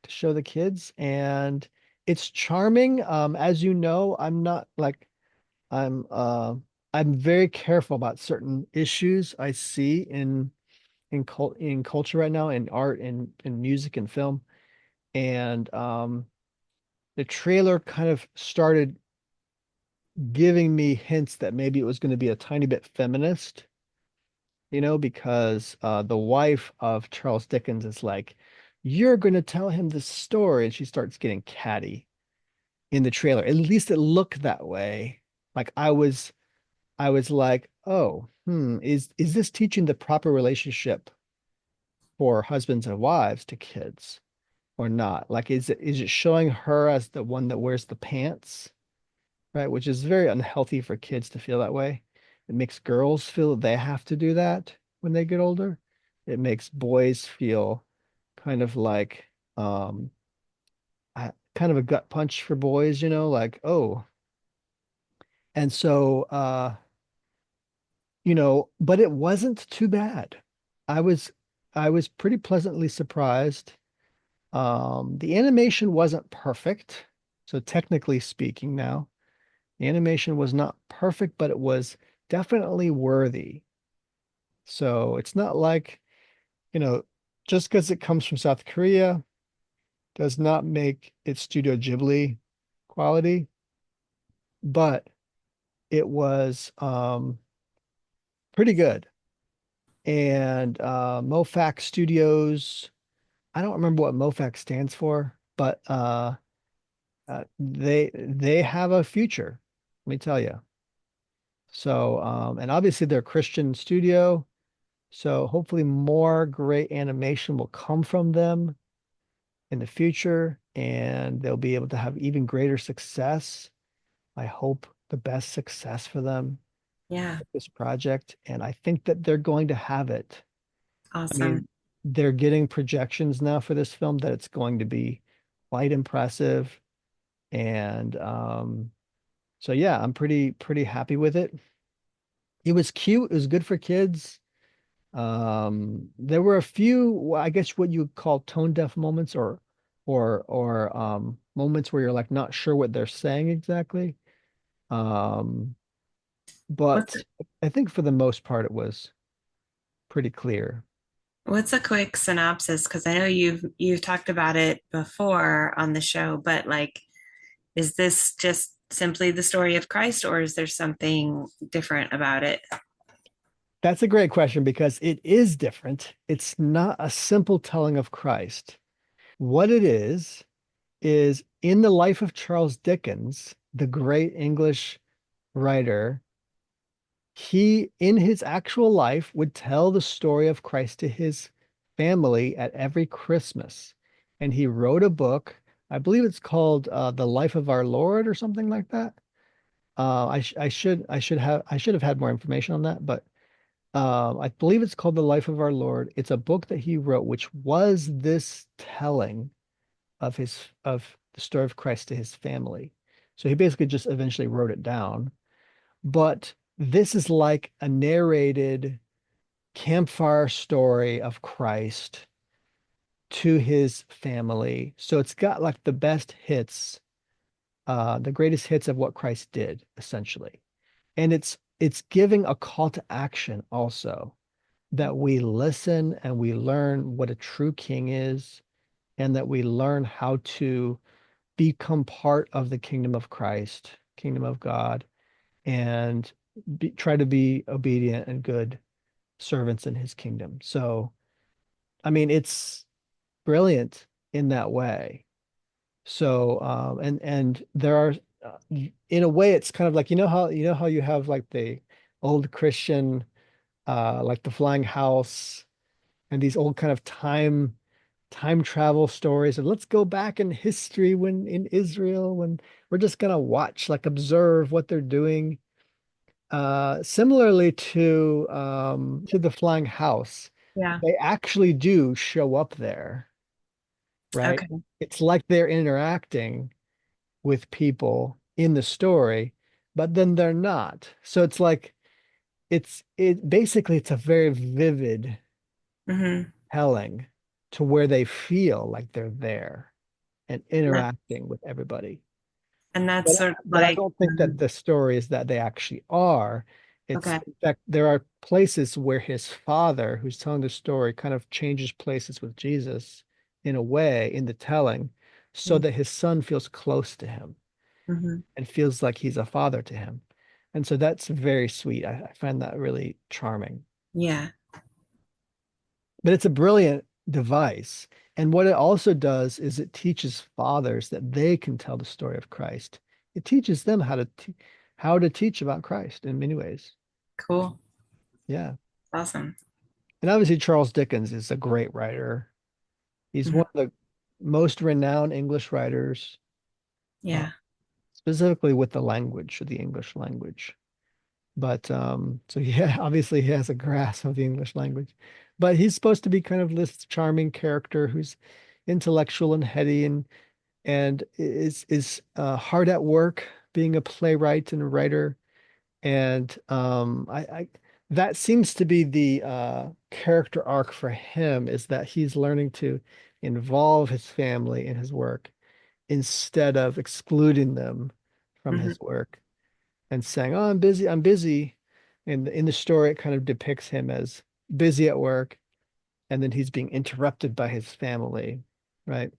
to show the kids. And it's charming. As you know, I'm not like, I'm, I'm very careful about certain issues I see in culture right now, in art, in music and film. And the trailer kind of started giving me hints that maybe it was going to be a tiny bit feminist, because the wife of Charles Dickens is like, "You're going to tell him this story," and she starts getting catty in the trailer. At least it looked that way. Like I was like, "Oh, is this teaching the proper relationship for husbands and wives to kids or not? Like, is it showing her as the one that wears the pants?" Right? Which is very unhealthy for kids to feel that way. It makes girls feel that they have to do that when they get older. It makes boys feel kind of like kind of a gut punch for boys, like, oh. And so but it wasn't too bad. I was I was pretty pleasantly surprised. The animation wasn't perfect. So technically speaking now, the animation was not perfect, but it was definitely worthy. So it's not like, you know, just because it comes from South Korea does not make it Studio Ghibli quality, but it was pretty good. And MoFax Studios, I don't remember what MoFax stands for, but they have a future, let me tell you. So and obviously they're a Christian studio. So hopefully more great animation will come from them in the future and they'll be able to have even greater success. I hope the best success for them Yeah. with this project. And I think that they're going to have it. I Awesome. mean, they're getting projections now for this film that it's going to be quite impressive. And so yeah, I'm pretty happy with it. It was cute, it was good for kids. There were a few, well, I guess what you would call tone deaf moments or moments where you're like not sure what they're saying exactly. Um, What's but I think for the most part it was pretty clear. what's a quick synopsis? Because I know you've talked about it before on the show, but like, is this just simply the story of Christ, or is there something different about it? That's a great question because it is different. It's not a simple telling of Christ. What it is in the life of Charles Dickens, the great English writer, he, in his actual life, would tell the story of Christ to his family at every Christmas. And he wrote a book, I believe it's called The Life of Our Lord or something like that. I should have had more information on that, but I believe it's called The Life of Our Lord. It's a book that he wrote, which was this telling of the story of Christ to his family. So he basically just eventually wrote it down. But this is like a narrated campfire story of Christ to his family. So it's got like the best hits, the greatest hits of what Christ did, essentially. And it's giving a call to action also that we listen and we learn what a true king is, and that we learn how to become part of the kingdom of Christ, kingdom of God, and try to be obedient and good servants in his kingdom. So, I mean, it's brilliant in that way. So, and there are, in a way, it's kind of like you know how you have like the old Christian, like the Flying House, and these old kind of time travel stories, and let's go back in history when in Israel, when we're just gonna watch, like observe what they're doing. Similarly to the Flying House, Yeah. they actually do show up there, right? Okay. It's like they're interacting with people in the story, but then they're not. So it's like it basically it's a very vivid Hmm. telling to where they feel like they're there and interacting with everybody. And that's But sort of but I like, don't think that the story is that they actually are. It's okay. in fact there are places where his father, who's telling the story, kind of changes places with Jesus in a way in the telling, so that his son feels close to him Mm-hmm. and feels like he's a father to him. And so that's very sweet. I find that really charming. Yeah. But it's a brilliant device. And what it also does is it teaches fathers that they can tell the story of Christ. It teaches them how to teach about Christ in many ways. Cool. Yeah. Awesome. And obviously Charles Dickens is a great writer. He's Mhm. one of the most renowned English writers, uh, Yeah. specifically with the language, the English language. But so yeah, obviously he has a grasp of the English language. But he's supposed to be kind of this charming character who's intellectual and heady, and is hard at work being a playwright and a writer. And I that seems to be the character arc for him, is that he's learning to involve his family in his work instead of excluding them from Hmm. his work and saying, "Oh, I'm busy, I'm busy." And in the story, it kind of depicts him as busy at work, and then he's being interrupted by his family, right?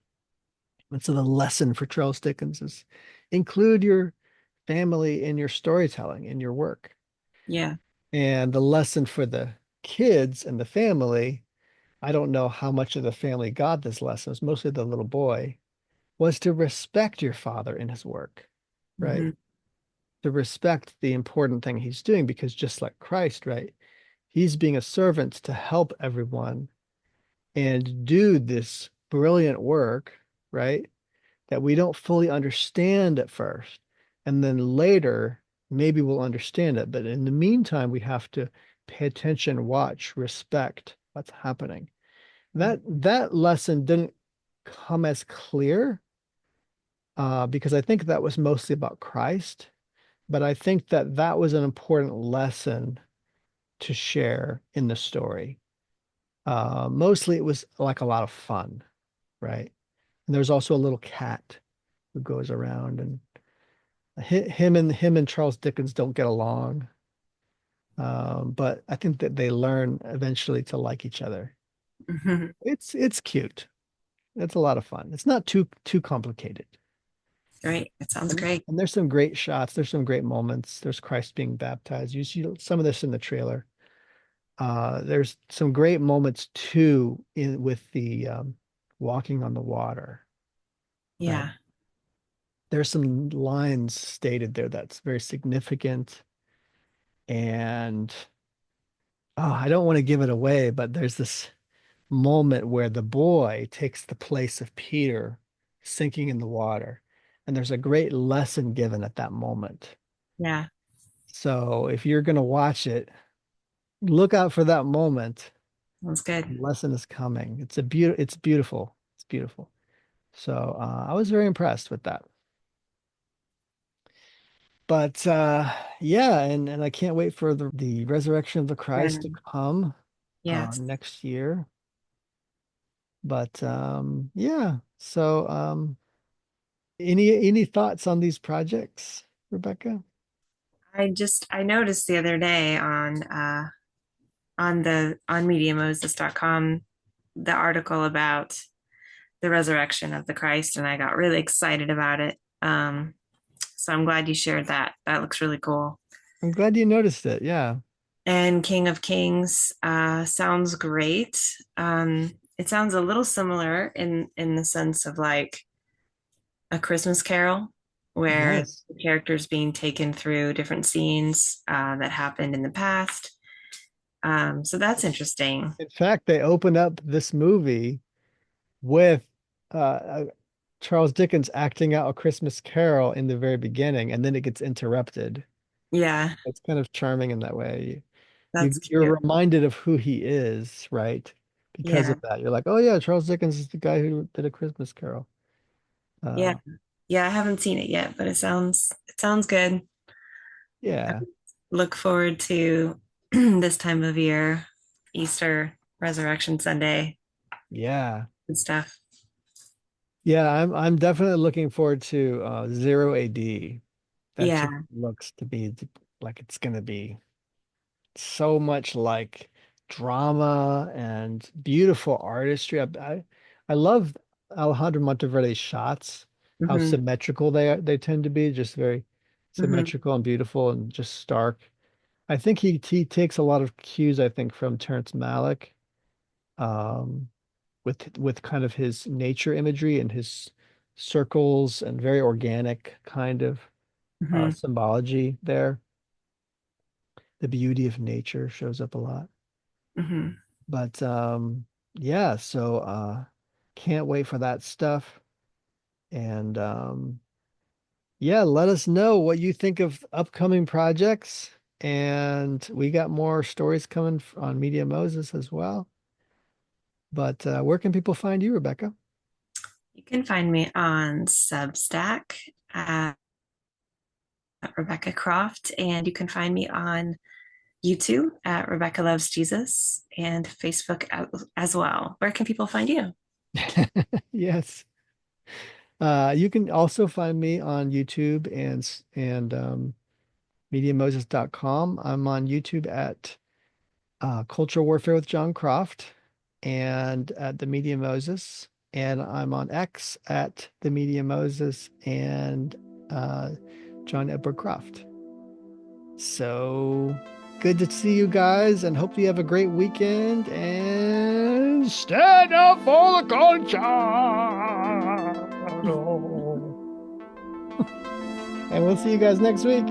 And so the lesson for Charles Dickens is include your family in your storytelling, in your work. Yeah. And the lesson for the kids and the family, I don't know how much of the family got this lesson, it's mostly the little boy, was to respect your father in his work, right? Hmm. To respect the important thing he's doing, because just like Christ, right? He's being a servant to help everyone and do this brilliant work, right? That we don't fully understand at first. And then later, maybe we'll understand it. But in the meantime, we have to pay attention, watch, respect what's happening. That lesson didn't come as clear, because I think that was mostly about Christ. But I think that that was an important lesson to share in the story. Mostly it was like a lot of fun, right? And there's also a little cat who goes around, and him and Charles Dickens don't get along. But I think that they learn eventually to like each other. Hmm. It's cute. It's a lot of fun. It's not too complicated. Great. It sounds great. And there's some great shots. There's some great moments. There's Christ being baptized. You see some of this in the trailer. There's some great moments too in with the walking on the water, right? Yeah. There's some lines stated there that's very significant. And I don't want to give it away, but there's this moment where the boy takes the place of Peter sinking in the water. And there's a great lesson given at that moment. Yeah. So if you're going to watch it, look out for that moment. Sounds good. The lesson is coming. It's beautiful. It's beautiful. So I was very impressed with that. But yeah, and I can't wait for the resurrection of the Christ to And come yes. next year. But yeah, so any thoughts on these projects, Rebecca? I noticed the other day on MediaMoses.com the article about the resurrection of the Christ, and I got really excited about it. So I'm glad you shared that. That looks really cool. I'm glad you noticed it. Yeah. And King of Kings sounds great. It sounds a little similar in the sense of like a Christmas Carol, where Yes. the characters being taken through different scenes that happened in the past. So that's interesting. In fact, they open up this movie with uh, Charles Dickens acting out A Christmas Carol in the very beginning, and then it gets interrupted. Yeah, It's kind of charming in that way. that's You're cute. reminded of who he is, right? Because Yeah, of that. You're like, oh yeah, Charles Dickens is the guy who did A Christmas Carol. yeah, Uh, yeah. I haven't seen it yet, but it sounds good. I yeah, look forward to this time of year, Easter, Resurrection Sunday, yeah, and stuff. yeah. I'm definitely looking forward to Zero AD. That Yeah. just looks to be like it's gonna be so much like drama and beautiful artistry. I love Alejandro Monteverde's shots, how Hmm. symmetrical they tend to be, just very Hmm. symmetrical and beautiful and just stark. I think he takes a lot of cues, I think, from Terrence Malick, um, with kind of his nature imagery and his circles and very organic kind of Hmm. symbology there. The beauty of nature shows up a lot. Hmm. But yeah, so can't wait for that stuff. And yeah, let us know what you think of upcoming projects. And we got more stories coming on Media Moses as well. But where can people find you, Rebecca? You can find me on Substack at Rebecca Croft, and you can find me on YouTube at Rebecca Loves Jesus and Facebook as well. Where can people find you? Yes. You can also find me on YouTube and MediaMoses.com. I'm on YouTube at Culture Warfare with Jon Croft and at the Media Moses. And I'm on X at the Media Moses and uh, John Edward Croft. So good to see you guys and hope you have a great weekend and stand up for the culture. And we'll see you guys next week.